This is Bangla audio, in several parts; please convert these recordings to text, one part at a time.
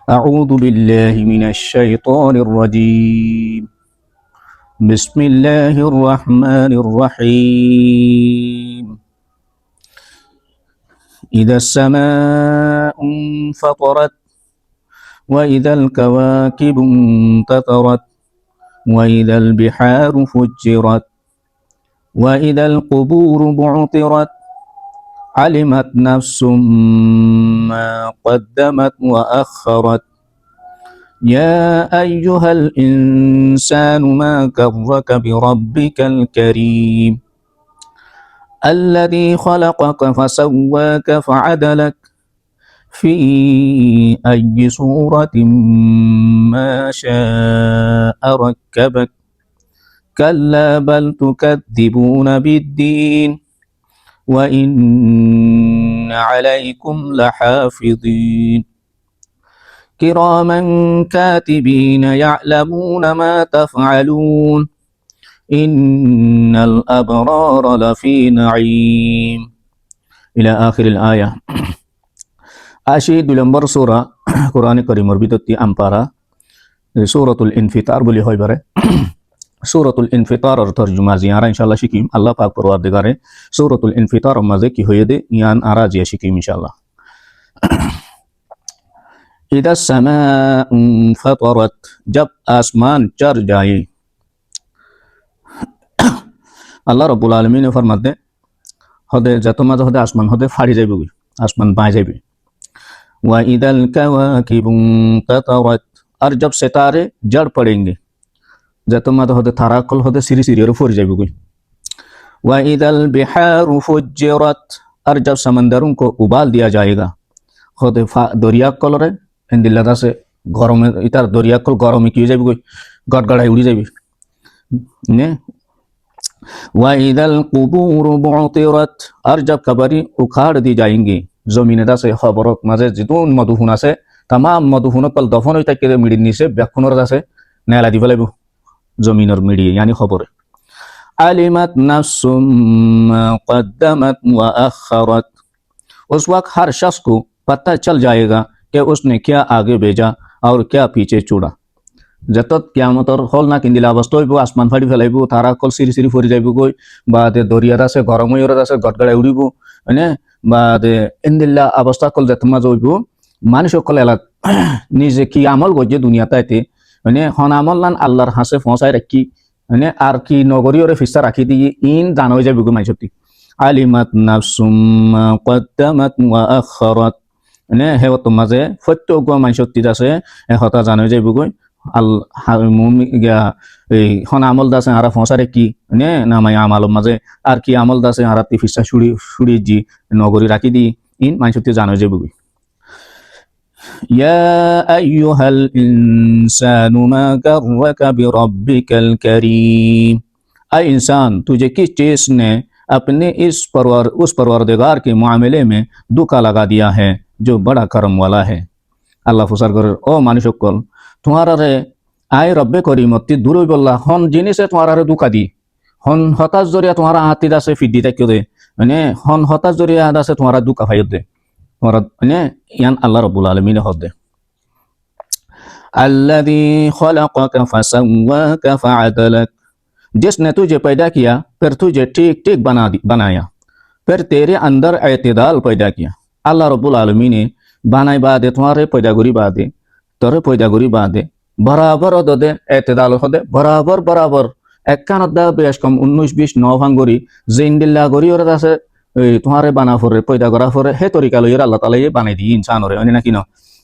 أعوذ بالله من الشيطان الرجيم. بسم الله الرحمن الرحيم. إذا السماء انفطرت وإذا الكواكب انتثرت وإذا البحار فجرت وإذا القبور بعثرت علمت نفس ما قدمت وأخرت يا أيها الإنسان ما غرك بربك الكريم الذي خلقك فسواك فعدلك في أي صورة ما شاء ركبك كلا بل تكذبون بالدين وإن عليكم لحافظين كراما كاتبين يعلمون ما تفعلون إن الأبرار لفي نعيم إلى آخر الآية. আশি 2 নম্বর সূরা কোরআনে কারীমের ভিতরতে আমপারা সূরাতুল ইনফিতার বলি হয় পারে। সূরাতুল ইনফিতারের তরজমা জিয়ারা ইনশাআল্লাহ শিকিম আল্লাহ পাক পরওয়ারদিগারে সূরাতুল ইনফিতার মাঝে কি হয়ে দে ইয়ান আরা জিয়া শিকিম ইনশাআল্লাহ। इधर समा फतरत, जब आसमान चर जाए। আল্লাহ রব্বুল আলামিন ফরমাতে হদে যত মাঝে হদে আসমান হদে ফাড়ি যাইবে, আসমান বাঁ যাইবে। ওয়া ইদাল কাওয়াকিবু তাতারাত, আর जब सितारे जड़ पड़ेंगे, যত মাঝে হদে তারাকল হদে সিরি সিরি और फुर जाइबे। ওয়া ইদাল বিহারু ফুজ্জিরাত, और जब समंदरों को उबाल दिया जाएगा। হদে দরিয়া কলরে এন্দিল্লাদা সে গরমে ইতার দরিয়া কল গরমে কি হয়ে যাবে, গড়গড়ায় উড়ে যাবে নে। ওয়াইদাল কুবুর বুতিরাত, আর जब कब्रें उखाड़ दी जाएंगी, জমিনেদা সে খবরক মাঝে জিতুন মধুহুন আছে তামাম মধুহুন কল দফন হই তাকে মিডির নিচে ব্যাকুনর আছে নেলা দি ফেলাইব জমিনের মিডি यानी খবরে। আলিমাত নাফসুম মা কদ্দামাত ওয়া আখরাত, उस वक्त हर शख्स को पता चल जाएगा कि उसने क्या आगे भेजा और क्या पीछे छोड़ा। যতত কিয়ামতর হল না কিন্দিলা অবস্থা হইব, আসমান ফাড়ি ফেলাইব, তারা কল সিরি সিরি ফরি যাইব গই, বা দরিয়ার আছে গরম হইর আছে গটগড়ায় উড়িব মানে, বা ইন্দিল্লা অবস্থা কল যেত মাঝে হইব। মানুষ সকল এলাক নিজে কি আমল গজে দুনিয়াতে মানে হন আমল নান আল্লাহর হাসে ফসাই রাখি মানে, আর কি নগরীয়রে ফিসা রাখি দিয়ে ইন জান হয়ে যাবে গো মানুষটি। আলিমাত নাফসুম মা কদ্দামাত ওয়া আখরাত, মানে হেও তো মাঝে প্রত্যেক মানুষটি আছে হতা জান হয়ে যাবে গই। আল এই হন আমল দাসে আরা ফসারে কি নে নামাই আমাল মাঝে আর কি আমল দাসে আরাতি ফিসা সুড়ি সুড়ি জি নগরী রাখি দি ইন মানুষটি জান হয়ে যাবে গই। ইয়া আইয়ুহাল ইনসানু মা গাররাকা বিরাব্বিকাল কারীম, ऐ इंसान तुझे किस चीज ने अपने उस परवरदिगार के मामले में धोखा लगा दिया है जो बड़ा करम वाला है। আল্লাহ ফুসার করে ও মানুষ সকল তোমার রে আই রব্বে করিমতি দূর বললা হন জিনিসে তোমার রে ধোকা দি, হন হতাশ জরিয়া তোমার হাতি দাসে ফিদি থাকিও দে মানে, হন হতাশ জরিয়া দাসে তোমার ধোকা ফাইও দে তোমার মানে ইয়ান আল্লাহ রব্বুল আলামিন হদ দে। আল্লাযী খলাকাকা ফাসাওয়াকা ফাআদালাক, जिसने तुझे पैदा किया फिर तुझे ठीक ठीक बनाया, फिर तेरे अंदर एतदाल पैदा किया। अल्लाह रब्बुल आलमीन ने बनाई बादे तुम्हारे पैदागुरी बादे तोरे पैदागुरी बादे बराबर दे एतदाल होदे बराबर बराबर एक्कान दा बेश कम 19-20 9 भांगुरी जिंदिल्ला गरी और दासे तुम्हारे बना फरे पैदा करा फरे हे तरीका लइर अल्लाह ताला ये बनाई दी इंसान रे ना कि न।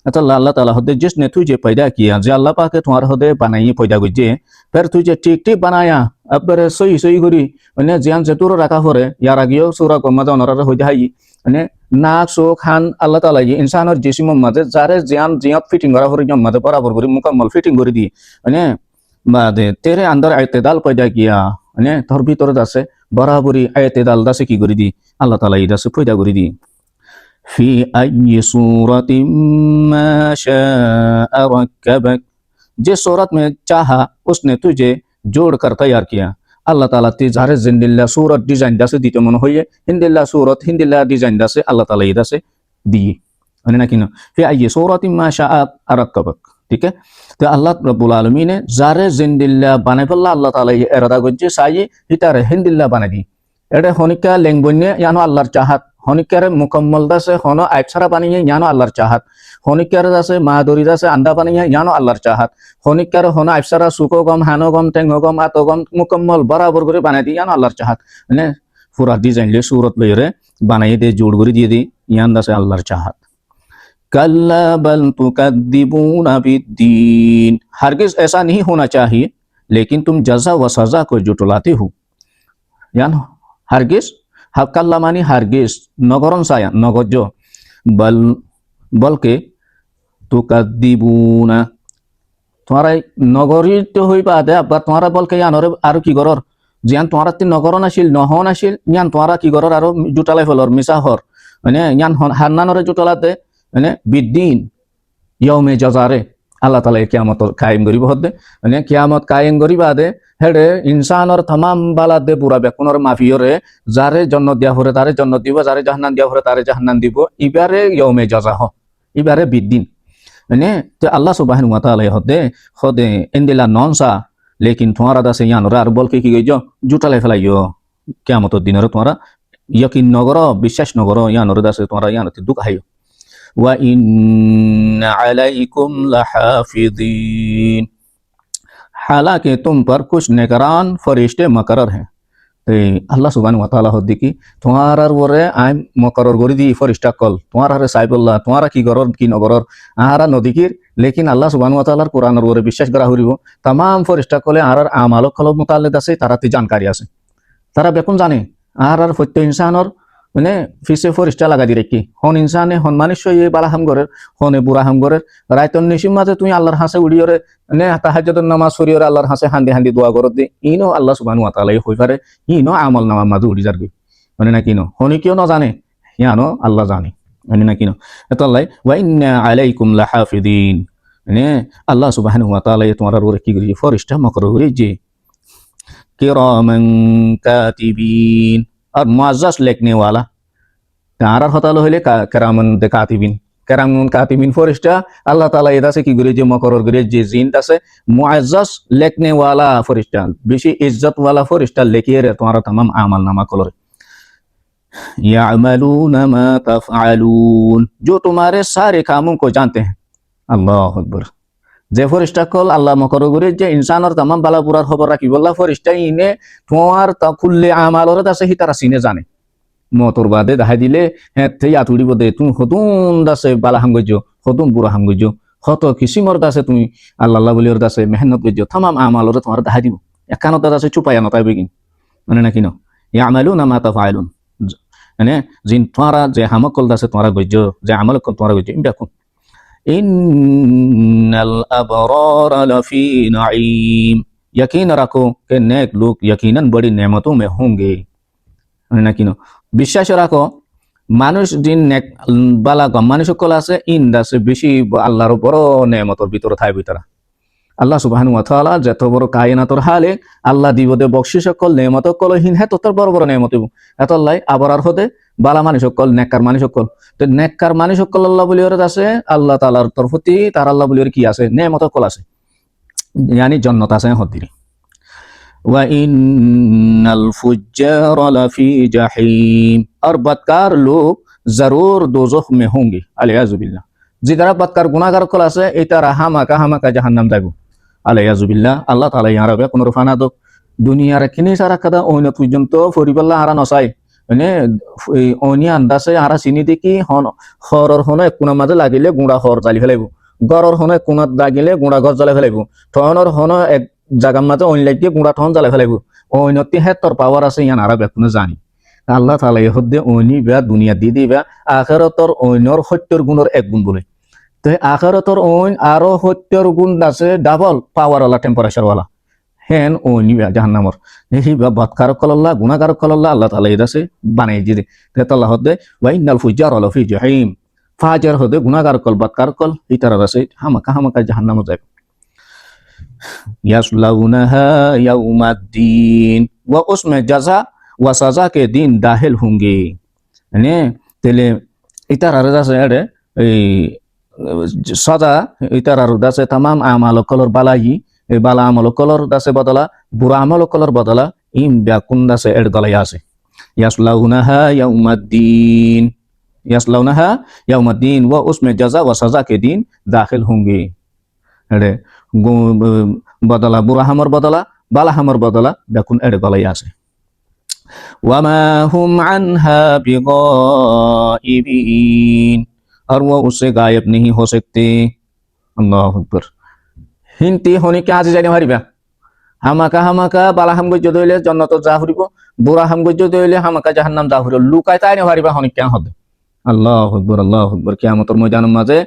अच्छा अल्लाह ताला होदे जिसने तुझे पैदा किया, जे अल्लाह पाक के तुम्हारे होदे बनाई पैदा गुजे फिर तुझे ठीक ठीक बनाया। अब सही सही करी মানে জিয়ান যেতুর রাখা পরে ইয়ার আগেও সূরা কম্মা জানারা হইতে হাই মানে নাক চোখ খান আল্লাহ তাআলা এই ইনসানের জিসিমের মাঝে যারে জিয়ান জিয়াত ফিটিং করা পরে মাঝে বরাবর করে মুকম্মল ফিটিং করে দি মানে বাদে তেরে अंदर इत्तेदाल पैदा किया মানে তোর ভিতরে আছে বরাবরই ইত্তেদাল দাসে কি করে দি আল্লাহ তাআলা এই দাসে पैदा করে দি। ফি আইয়ি সূরাতিন মা শাআ রাক্কাবাক, जिस सूरत में चाहा उसने तुझे जोड़ कर तैयार किया। আল্লাহ তাআলা তে যারে জিন্দিল্লা সূরত ডিজাইন দাসে দিতে মনে হইয়ে হিন্দিল্লা সূরত হিন্দিল্লা ডিজাইন দাসে আল্লাহ তাআলা এই দাসে দিয়ে है ना कि ना फिर आइए सूरत माशाअत अरकबक ठीक है तो अल्लाह रब्बुल आलमीन ने जारे जिंदिल्ला बानाय फल्ला अल्लाह ताला ये इरादा गज्जे साई हितारे हिंदिल्ला बानाय दी एडे होनिका लेंगबन्य यानो अल्लाहर चाहत होनिकारे मुकम्मल दासे होनो आइछारा बानिये यानो अल्लाहर चाहत होनिकारे दासे मादुरी दासे आंदा बानिये यानो अल्लाहर चाहत होनिकारे होनो आइछारा सुको गम हानो गम टेंगो गम आतो गम मुकम्मल बराबर करे बानाय दी यानो अल्लाहर चाहत ने पूरा डिजाइन ले सूरत ले रे बानाय दे जोड़ करे दिए दी यान दासे अल्लाहर चाहत कल्ला बल तुकद्दिबूना बिद्दीन हरगिज ऐसा नहीं होना चाहिए लेकिन तुम जज़ा व सज़ा को जुटलाते हो यान हरगिज हक्कल्ला मानी हरगिज नगरन साया नगज्जो बल बलके तुकद्दिबूना तुम्हारा नगरित হই বাদে আবার তোমারা বলকে ইয়ানরে আর কি গরর জিয়ান তোমারা তি নগরন আছিল নহন আছিল ইয়ান তোমারা কি গরর আর জুটালাই ফলর মিসা হর মানে ইয়ান হান্নানরে জুটালাতে মানে বিদ্দিন ইয়মে জাজারে আল্লাহ তাআলা কিয়ামত কায়েম করিব হদে মানে কিয়ামত কায়েম করিবা দে হেডে ইনসানর तमाम বালা দে পুরা বেকুনর মাফিয়রে যারে জন্য দিয়া হরে তারে জন্য দিব যারে জাহান্নাম দিয়া হরে তারে জাহান্নাম দিব ইবারে ইয়মে জাজা হ ইবারে বিদ্দিন মানে তো আল্লাহ সুবহানাহু ওয়া তাআলা হদে ইনদিলা ননসা लेकिन तुम्हारा दासे यानरा আর বলকে কি গইজো জুটালে ফেলাইও কিয়ামতের দিনরে তোমারা ইয়াকিন নগর বিশ্বাস নগর ইয়ানরে দাসে তোমারা ইয়ানতে দুঃখ হাইও ওয়া ইন্না আলাইকুম লাহাফিজিন हालांकि तुम पर कुछ निगरान फरिश्ते मुकर्रर हैं तो अल्लाह सुब्हानाहु व तआला हद्दी की तुम्हारा वरे आइ मुकर्रर करि दी फरिश्ता कल तुम्हारा रे साहिबुल्लाह तुम्हारा की गरर की नगरर आहारा नदिकिर लेकिन अल्लाह सुब्हानाहु व तआलार कुरानर वरे বিশ্বাস करा हरिबो तमाम फरिश्ता कले आहार আমালক কল মুতাল্লিক আছে তারাতে জানকারি আছে তারা বেকুন জানে আহার প্রত্যেক ইনসানর মানে ফিসে ফরিস্তা লাগা দি রেখি হন ইনসানে হন মানুষ ये বালা হাম করে হনে বুড়া হাম করে রাইতন নিশিম মাঝে তুমি আল্লাহর হাসে উড়িয়রে নে তাহাজ্জুদের নামাজ পড়িয়রে আল্লাহর হাসে হান্দি হান্দি দোয়া করত দি ইনো আল্লাহ সুবহানাহু ওয়া তাআলা হই পারে ইনো আমল নামা মাঝে উড়ি যারবি মানে না কিনো হনি কিও না জানে ইয়ানো আল্লাহ জানে মানে না কিনো এত আল্লাহ ওয়া ইন্না আলাইকুম লাহাফিদিন মানে আল্লাহ সুবহানাহু ওয়া তাআলা তোমার ওরে কি করি ফরিস্তা মুকরর করি যে কিরামান কাতিবিন और मुअज़्ज़ज़ लिखने वाला तारार हतालो हले करामन दे कातिबिन फरिश्ता अल्लाह ताला एदा से की गरे जे मुकर्रर गरे जे जिन दासे मुअज़्ज़ज़ लिखने वाला फरिश्ता बेशी इज्जत वाला फरिश्ता लिखिए रे तुम्हारा तमाम अमल नामा कलर याअमलूना मा तफअलून जो तुम्हारे सारे कामों को जानते हैं अल्लाहु अकबर যে ফরিস্তা কল আল্লাহ মুকর্রর করে যে ইনসানর तमाम বালা পুরার খবর রাখি বল্লা ফরিস্তা ইনে তোমার তা কুল্লে আমালরে দাসে হিতারা সিনে জানে মতর বাদে দাহাই দিলে হ্যাঁ তে আতুড়ি বদে তুমি হতুন দাসে বালা হাঙ্গজ হতুন বুড়া হাঙ্গজ হত কিসিমর দাসে তুমি আল্লাহ আল্লাহ বলির দাসে মেহনত গজ तमाम আমালরে তোমার দাহাই দিব একানত দাসে চুপায়া নতাই বেগিন মানে না কিনো ইয়ামালুনা মা তাফআলুন মানে জিন তোমারা যে হামকল দাসে তোমারা গজ যে আমল কল তোমারা গজ দেখো इन्नल अबरार लफी नईम यकीन रखो कि नेक लोग यकीनन बड़ी नेमतों में होंगे ना किनो বিশ্বাস রাখো মানুষ দিন নেক বালা গম মানুষ সকল আছে ইন্দাসে বেশি আল্লাহর বড় নেমতর ভিতরে থাকবে তারা আল্লাহ সুবহানাহু ওয়া তাআলা যত বড় কায়নাতর হালে আল্লাহ দিবদে বকশিশ সকল নেমত কল হিন হে তত বড় বড় নেমত এত আল্লাহ আবরার হতে বালা মানুষ সকল নেককার মানুষ সকল তো নেককার মানুষ সকল আল্লাহ বলিয়র আছে আল্লাহ তাআলার তরফতি তার আল্লাহ বলিয়র কি আছে নেমত কল আছে यानी जन्नत আছে হদিরি ওয়া ইন্নাল ফুজ্জারা লাফি জাহিম और बदकार लोग जरूर दोजख में होंगे আলিয়াযু বিল্লাহ जिदारा बदकार गुनाहगार कल আছে এটা হামাকা জাহান্নাম যাইবো আলিয়াযু বিল্লাহ আল্লাহ তাআলা ইয়ারাবে কোন রফানা দক দুনিয়ার কিনি সারা কাদা ওইন পর্যন্ত ফরিবাল্লাহ আরা নসাই মানে ওনি আন্দাসে আরা চিনি দেখি হন হরর হন কোনা মাঝে লাগিলে গুড়া হর জালি ফেলাইব গরর হন কোনাত লাগিলে গুড়া গছ জ্বালাই ফেলাইব ঠনৰ হন এক জাগার মাঝে ওইন লাগিয়ে গুড়া ঠন জ্বালাই ফেলাইব ওইনতি হেতর পাওয়ার আছে ইয়ান আরা বেকুনে জানি আল্লাহ তাআলা ইহদে ওনি বা দুনিয়া দি দিবা আখিরাতর ওইনর সত্যৰ গুণৰ এক গুণ বলে তো আখিরাতর ওইন আরো সত্যৰ গুণ আছে ডাবল পাওয়ার वाला টেম্পারেচার वाला হেন ওনি বা জাহান্নামর এই বা বদকার কল্লাহ গুনাহগার কল্লাহ আল্লাহ তাআলা ইদাসে বানাই দিদে তে আল্লাহ হদে ওয়া ইন্নাল ফুজ্জারা লাফি জাহিম ফাজর হদে গুনাহগার কল বদকার কল ইতারা আছে হামাকা জাহান্নামে যায় यास्लाउनहा यौमद्दीन वह उसमें जजा व सजा के दिन दाखिल होंगे यानी तेले इतर रजा से अरे এই সাজা ইতার আর দাসে তামাম আমাল কলর বালাই এই বালা আমল কলর দাসে বদলা বুড়া আমল কলর বদলা ইম ব্যাকুন দাসে এর গলাই আছে ইয়াসলাউনাহা ইয়াউমাদ্দিন यास्लाउनहा यौमद्दीन वो उसमें जजा व सजा के दिन दाखिल होंगे एडे बदला बुरा हमर बदला बाला हमर बदला बेकुन एडे गलाई आसे वमा हुम अन्हा बिगाइबिन और वो उससे गायब नहीं हो सकते अल्लाहु अकबर हिंती होने के आज जाने हारिबा हामाका हामाका बाला हम गज्ज दइले जन्नत जा हरिब बुरा हम गज्ज दइले हामाका জাহান্নাম जा हरिब लुकाय ताइने हारिबा होने क्या হবে আল্লাহু আকবার কিয়ামতের ময়দানের মাঝে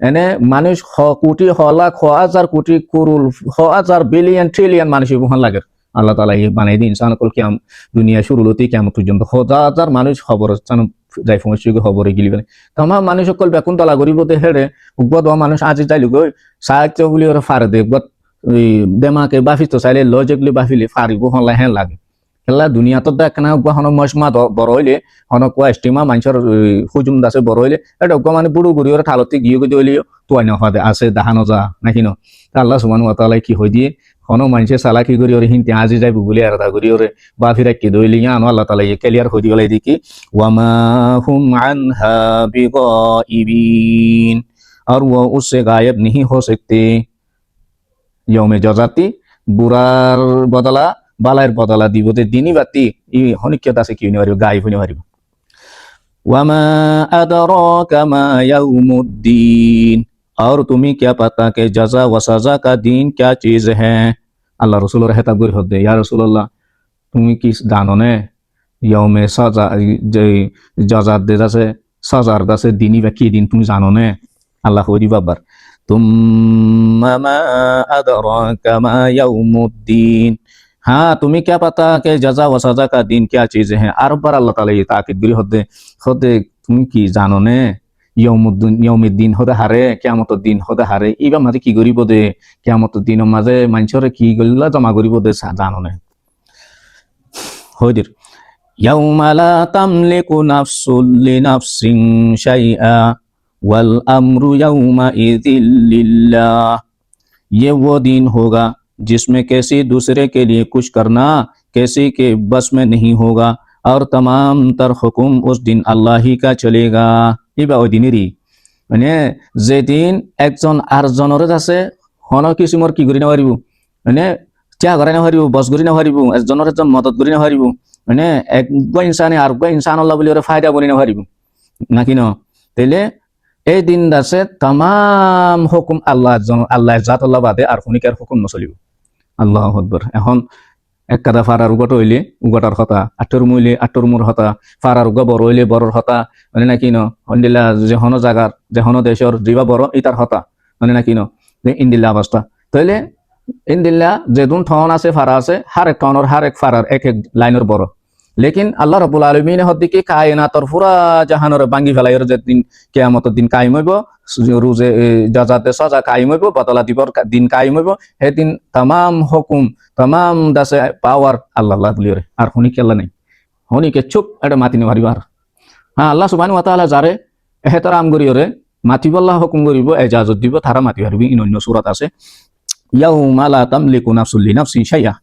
এনে মানুষ কোটি লাখ হাজার কোটি করুল হাজার বিলিয়ন ট্রিলিয়ন মানুষ বহন লাগে আল্লাহ তাআলা এই বানাই দিন ইনসান কল কিয়াম দুনিয়া শুরু হতে কিয়ামত পর্যন্ত হাজার মানুষ খবর জান যাই ফংসিগে খবরে গিলিবে তামা মানুষ সকল বেকুন তলা গরিবতে হেড়ে উগবদ মানুষ আজি যাইলু গই সাহায্য বলি ওরা ফারে দেখবত এই দেমাকে বাফিতো চাইলে লজিকলি বাফিলে ফারিব হলা হেন লাগে খেলা দুনিয়াত দেখনা হন মশমা বড় হইলে হন কোয়া স্টিমা মানুষের হুজুম দাসে বড় হইলে এটা মানে বুড়ো গুড়ি ওরা ঠালতে গিয়ে গিয়ে হইলে তোয়াই না হাতে আছে দেখানো যা নাকি ন আল্লাহ সুবহানাহু ওয়া তাআলা কি হই দিয়ে হন মানুষে চালাকি করি ওরে হিন্তি আজি যাইব বলে আর তা করি ওরে বাফি রাখি দইলি আনো আল্লাহ তাআলা এই ক্লিয়ার হই দিয়ে দি কি ওয়ামা হুম আনহা বিগাইবিন और वो उससे गायब नहीं हो सकते यौमे जजाती बुरार बदला বালায়ের বদলা দিব যে দিনই বাতি ই হনিকিয়ত আছে কি নিবারিব গায়ব হইনি পারিব ওয়ামা আদরাকা মা ইয়াউমুদ্দিন और तुम्हें क्या पता कि जजा व सजा का दिन क्या चीज है আল্লাহ রাসূলের হেতাব করি হদে ইয়া রাসূলুল্লাহ তুমি কি জানো না ইয়াউমে সাজা যে জাজার দে আছে সাজার দাসে দিনই বা কি দিন তুমি জানো না আল্লাহ হদি বাবার তুম্মা মা আদরাকা মা ইয়াউমুদ্দিন हाँ तुम्हें क्या पता कि जजा व सजा का दिन क्या चीज है और बार अल्लाह ताला ये ताकीद गिरी होदे होदे तुम की जानो ने यौमुद्दीन होदे हारे कियामत दिन होदे हारे इबा माजे की गरिब दे कियामत दिन माजे मानसरे की गल्ला जमा गरिब दे जानो ने होदिर यौमा ला तमलिकु नफ्सुन लिनफ्सिन शाइआ वल अम्रु यौमा इज़िल लिल्लाह ये वो दिन होगा जिसमें किसी दूसरे के लिए कुछ करना किसी के बस में नहीं होगा और तमाम तर हुकुम उस दिन अल्लाह ही का चलेगा इबा ওই দিনেরই মানে যেদিন একজন আরেকজনের কাছে হন কিসিমর কি করি না পারিব মানে ত্যাগ করে না পারিব বস করি না পারিব একজনের একজন মদত করি না পারিব মানে এক ইনসানে আর ইনসান আল্লাহ বলি ওরে ফায়দা বলি না পারিব নাকি ন তাইলে এই দিন দাসে तमाम হুকুম আল্লাহ জাত আল্লাহ বাদে আর কোনিকার হুকুম নচলিব আল্লাহু আকবার এখন এক কাদা ফারার উগট হইলে উগটার কথা আটর মুইলে আটর মুর হতা ফারার উগ বড় হইলে বড়র হতা মানে নাকি ন হন্দিলা যে হন জাগার যে হন দেশর জিবা বড় ইতার হতা মানে নাকি ন ইন্দিল্লা অবস্থা তাইলে ইন্দিল্লা যে দুন ঠন আছে ফারা আছে হার এক ঠনর হার এক ফারার এক এক লাইনের বড় लेकिन আল্লাহ রাব্বুল আলামিন হদিকে কায়নাতর পুরা জাহানের বাঙ্গি ফেলাইর যে দিন কিয়ামতের দিন কায়েম হইব রোজে জাজাতে সাজা কায়েম হইব বদলা দিবর দিন কায়েম হইব হে দিন तमाम হুকুম तमाम দাসে পাওয়ার আল্লাহ বলিরে আর হনিকে আল্লাহ নাই হনিকে চুপ এটা মাতিনি মারিবার হ্যাঁ আল্লাহ সুবহানাহু ওয়া তাআলা যারে এহতারাম করিরে মাতিবাল্লাহ হুকুম করিব ইজাজত দিব তারা মাতি পারবি অন্য সূরাত আছে ইয়াউমা লা তামলিকু নাফসুন লিনাফসিন শাইআ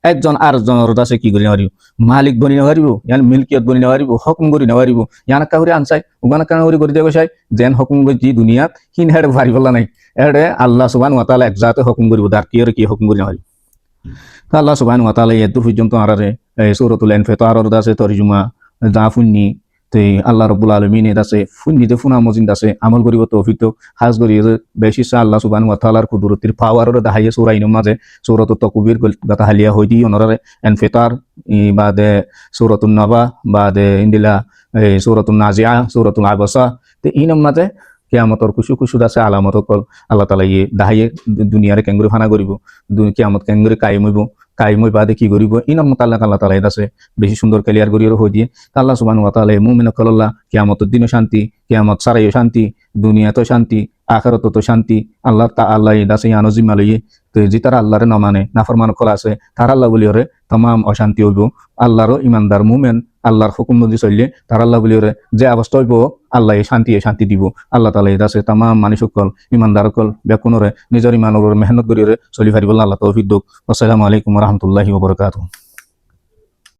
একজন আরেকজনের কাছে কি করি না পারিব মালিক বনি না পারিব ইয়ান মিলকিয়ত বনি না পারিব হুকুম করি না পারিব ইয়ান কাউরে আনসাই উগানা কাউরে করি দেব চাই যেন হুকুম গজি দুনিয়াত হিন হেড পারিবলা নাই এডে আল্লাহ সুবহানাহু ওয়া তাআলা এক জাতে হুকুম করিব দার কি হুকুম করি না পারিব আল্লাহ সুবহানাহু ওয়া তাআলা এত পর্যন্ত আরারে সূরাতুল ইনফিতারর দাসে তরজুমা জাফুন্নি তে আল্লাহ রাব্বুল আলামিন দাসে ফুন্নিতে ফুনা মজিন দাসে আমল করিব তৌফিক খাস করি বেশি আল্লাহ সুবহানাহু ওয়া তাআলার কুদরতির পাওয়ারর দাহাইয়ে সূরা ইন মাঝে সূরাতুত তাকবীর গাতা হালিয়া হইদি অনরে ইনফিতার বাদে সূরাতুন নাবা বাদে ইন্দিলা সূরাতুন নাজিআ সূরাতুল আবাসা তে ইন মাঝে কিয়ামতর কুসু দাসে আলামত কল আল্লাহ তাআলা ইয়ে দাহাইয়ে দুনিয়ারে কেঙ্গুরি ফানা করিব কিয়ামত কেঙ্গুরি কায়েম হই বাদে কি করিব ইন মুতাল্লাক আল্লাহ তাআলা দাসে বেশি সুন্দর ক্লিয়ার করির হই দিয়ে আল্লাহ সুবহানাহু ওয়া তাআলা মুমিন কল্লাহ কিয়ামতের দিনও শান্তি কিয়ামত সারাইও শান্তি দুনিয়াতেও শান্তি আখিরাতেও শান্তি আল্লাহ তাআলা দাসে আনজিমা লইয়ে তো জিতার আল্লাহরে না মানে নাফরমান কল আছে তার আল্লাহ বলিরে तमाम অশান্তি হইব আল্লাহর ইমানদার মুমিন আল্লাহর হুকুম মধ্যে চললে তার আল্লাহ বলি যে অবস্থা হইব আল্লাহ শান্তি দিব। আল্লাহ তালা এটা আছে তাম মানুষ সকল ইমানদার সকল ব্যাকুণরে নিজের ইমানের মেহনত করিয়ে চলি ফারিব আল্লাহ তৌফিক দিক। আসসালামু আলাইকুম রহমতুল্লাহি ওবরকাতুহু।